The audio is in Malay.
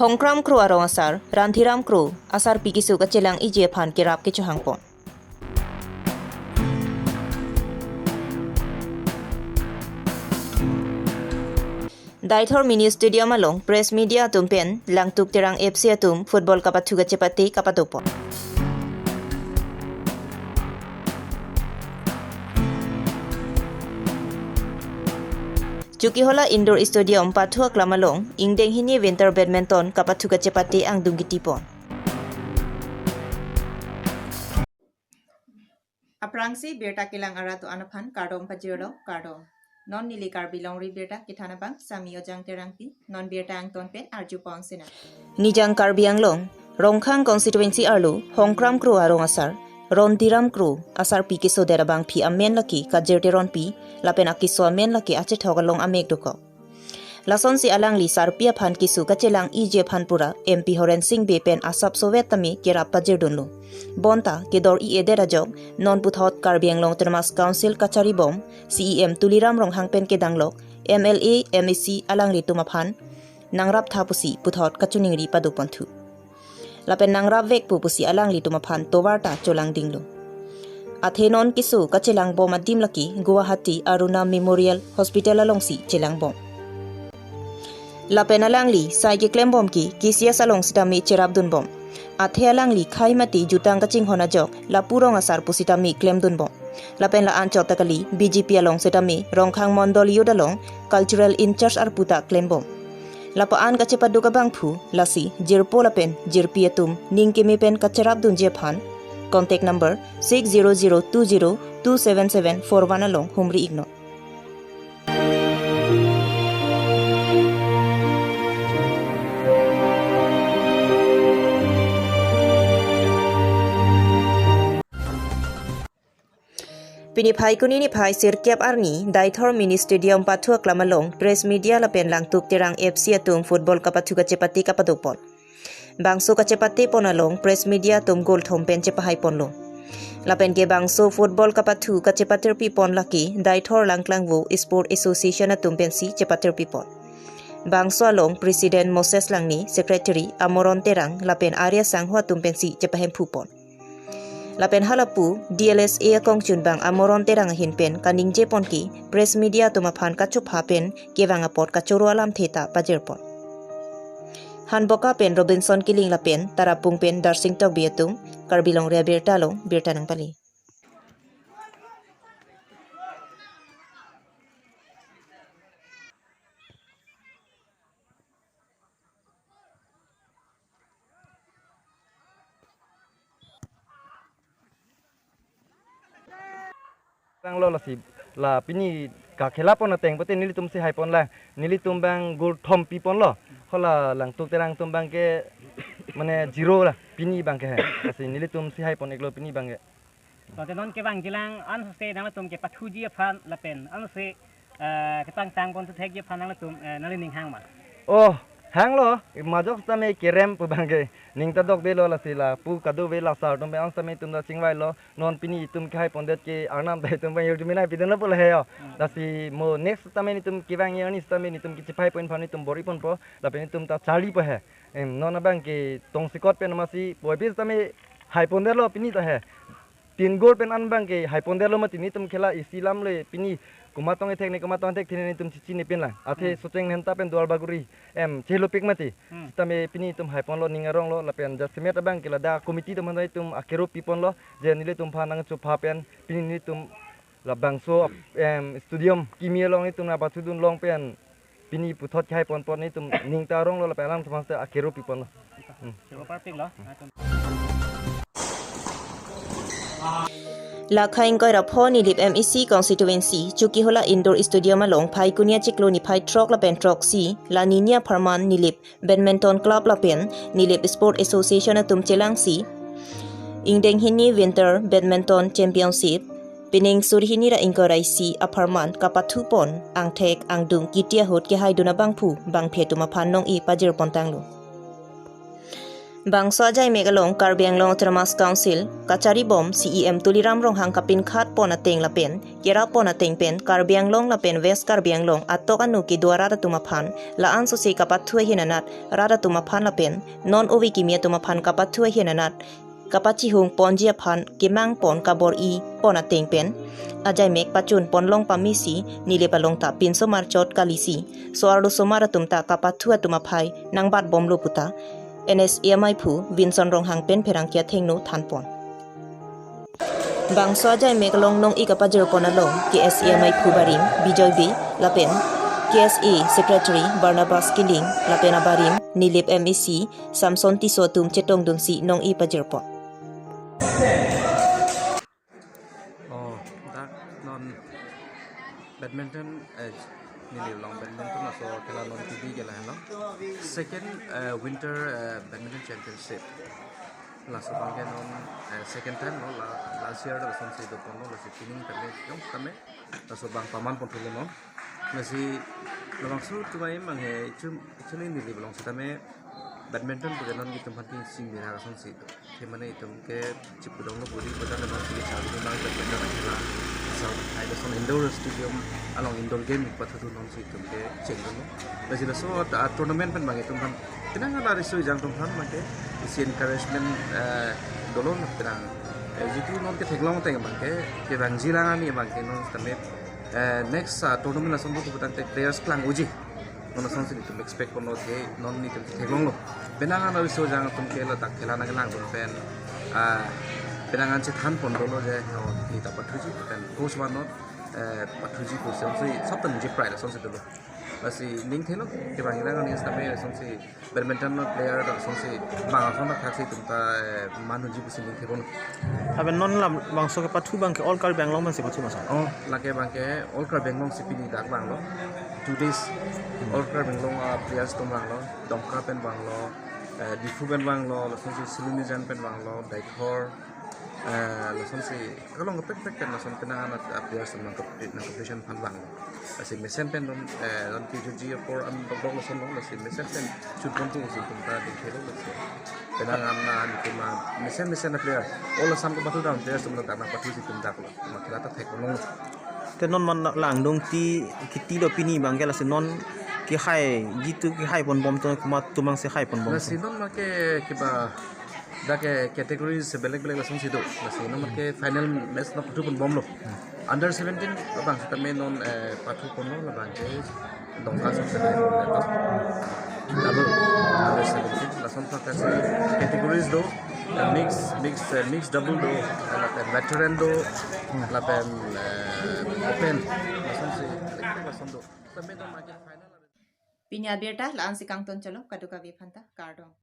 Hongkram kru arong asar, ranthiram kru, asar pikisu kacelang ije phan kirap kichuhang pon. Daithor mini stadium along press media tumpen langtuk terang FC atum football kapathuga cepati kapatupon. Chuki hola indoor stadium pathua klamalong ingdeng hini winter badminton kapathuga cepati ang dunggitipon. Aprangsi berta kilang aratu anapan kardom pajiro kardom. Non nili karbilong ri berta kithanabang samio jang terangpi non berta ang tonpen arju pong sina. Nijang karbiang long rongkhang constituency arlu hongkram kru arong asar rondiram kru asar pi kiso derabang pi amen laki kajirteron pi lapen akiso amen laki ache thogalong amek duko. Lason si alang li sarpia phan kisu kacelang ije phan pura MP Horen Singh bepen asap sovet tami kira pajir dunlu. Bonta kedor i edera jog non puthot karbiang long termas council kachari bom CEM tuliram rong hangpen kedanglok MLA MEC alang li tumaphan nangrap thapusi puthot kachuningri paduponthu. Lapen nangrap vek pupusi alang li tumaphan towarta cholang dinglu. Athenon kisu kacelang bom adim laki Guwahati Aruna Memorial Hospital alongsi chelang bom. Lapen alang li sai ke klem bom ki kisia salong sitami cherab dun bom. Athe alang li khai mati jutang kaching hona jok la purong asar pusitami klem dun bom. Lapen la anchot takali BJP along sitami rongkhang mondol yudalong cultural in charge arputa klem bom. Lapaan kacepat duka bangphu lasi jirpo lapen jirpi atum ningkemi pen kacerab dun jephan. Contact number 6002027741 along humri igno. Piniphai kunini phai sirkiap arni Daithor mini stadium pathua klamalong press media lapen langtuk terang FC atum football kapathuga cepati kapadupol. Bangso kacepati ponalong press media tum gol thompen cepahai ponlo. Lapen ke bangso football kapathu kacepatir pipon laki Daithor langklangwu sport association atum pensi cepatir pipon. Bangso along president Moses Langni secretary Amoron Terang lapen Arya Sanghwa tum pensi cepahem phupon. Lapen halapu DLSA akong chunbang Amoron Terang hinpen kaning jepon ki press media tumaphan kachup hapen kevang apot kachoro alam theta pajirpon. Hanboka pen Robinson Kiling lapen tarapung pen Darsing Tok Biatung karbilong rea birtalong birtanang pali. Bang lo la pini ka khela pon ateng pote nili tum se hai pon la nili tum bang gol thom pi pon lo hola lang tuk terang tum bang ke mane zero la pini bang ke kasi nili tum se hai pon eklo pini bang ke Oke non ke bang jilang an se nang tum ke pathuji phan la pen an se ke tang tang pon se thek je phan nang tum nali ning hang ma oh hang lo majok tame kerem pu bang ke ning ta dok be lo la sila pu kadu be la sar tum be ang tame tum da chingwai lo non pini tum ke hai pon det ke arnam dai tum bang yurti minai pidon pul he yo dasi mo next tame ni tum ke bang yani tame ni tum ki chipai pon phani tum bori pon po la pe tum ta chali po he non bang ke tong sikot pen masi boy bis tame hai pon de lo pini ta he tin gol pen an bang ke hai pon de lo ma tini tum khela isilam le pini kumatong tek thini tum chichi ni pen la athe soteng henta pen dual baguri chelo pik mati tame pini tum hai pon lo ningarong lo la pen jasmet bang ke la da committee tum handai tum akero pipon lo je nile tum phanang chu pha pen pini ni tum la bangso stadium kimia long ni tum na pathudun long pen pini puthot khai pon pon ni tum ningta rong lo la pen lang thmas akero pipon lo so perfect lo Lakhain koi rapho ni lip MEC constituency chuki hola indoor stadium along phai kunia chiklo ni phai trok la pen trok si la ninia Farman ni lip badminton club la pen ni lip sport association atum chelang si ingdeng hini winter badminton championship pining surhini ra ingkorai si Farman kapathu pon angthek angdung kitia hot ke haiduna bangphu bangphe tuma phannong I pajir pontanglu Bangso ajai megalong Karbi Anglong Autonomous Council, Kachari Bom, CEM Tuliram Rong Hang Kapin Khat Pona Teng Lapen, Kera Pona Teng Pen, Karbi Anglong Lapen West Karbi Anglong, Atok Anuki Dua Rada Tumapan, Laan Susi Kapat Tua Hinanat, Rada Tumapan Lapen, Non Uwi Kimia Tumapan Kapat Tua Hinanat, Kapachi Hung Pon Jiapan, Kimang Pon Kabor I, Pona Teng Pen, Ajai Mek Pachun Ponlong Pamisi, Nile Palong Ta Pinso Marchot Kalisi, Soardo Somara Tumta Kapat Tua Tumapai, Nang Bat Bom Luputa, NSEMI Pu, Vinson Rong Hang Pen Perangkia Tengno Tanpon. Bangso ajai megalong nong ikapajer ponalong, KSEMI Pu Barim, Bijoy B, Lapen, KSA Secretary Barnabas Kiling, Lapen Abarim, Nilip MEC, Samson Tiso Tum Chetong Dungsi nong ipajer pon. Oh, dak non badminton nili long badminton aso kela non TV kela hello. Second winter badminton championship. Laso bangke non second time no last year da son se do pono lasi pinning pele yong kame laso bang paman pon tulo no. Lasi lamang su tumai manghe actually nili belong se tame badminton bukan non gitu mati sing mira son se do. Kemana itu ke cipudong lo budi pada lemah pilih cari memang badminton adalah so ada son indoor stadium along indoor game pada tu non se itu ke cengeng no. Lasi laso tournament pen bang itu kan tinang ada risu jang tum kan make isi encouragement dolong tinang jitu non ke teglong teng bang ke bang jilangan ni bang ke non tame next tournament langsung tu bukan players klang uji non langsung sih itu expect kono ke non ni tu teglong lo benangan ada risu jang tum ke la tak kela nagalang tum pen benangan cetan pon dolo je ni tak pathuji pen coach man not pathuji coach sih sabtan je pride langsung sih dulu masih ning thelo ke bang ina ni sampai langsung sih badminton no player langsung sih bang langsung tak sih tumta manuji busi ning thelo Aben non lam bangso ke patu bang ke all kar bang long man se patu masa. oh lake bang ke all car bang long si pini dak bang lo 2 days all car bang long players to bang lo dongka pen bang lo difu pen bang lo langsung sih siluni jan pen bang lo daikor langsung sih kalau ngepek kan langsung kenangan players tentang competition pan bang masih mesen pen don PJG for dog langsung lo masih mesen pen shoot konting sih tumta di thelo masih kenangan na cuma mesen player all sam ke batu down players tumta tak patu sih tumta lo makira tak thek long Te non man lang dong ti kiti do pini bang ke la se non ki hai gitu ki hai pon bom to kuma tumang se hai pon bom. masih non make kiba dake categories belek langsung situ masih non make final match na patu pun bom lo under 17 abang kita main non patu pun lo bang ke dongka sampai level double under 17 langsung tak kasih categories do mix double do lapen veteran do lapen open langsung sih langsung do sampai non make final Pinya Berta laan si Kang Ton Chalo, Kaduka Vipanta, Kardong.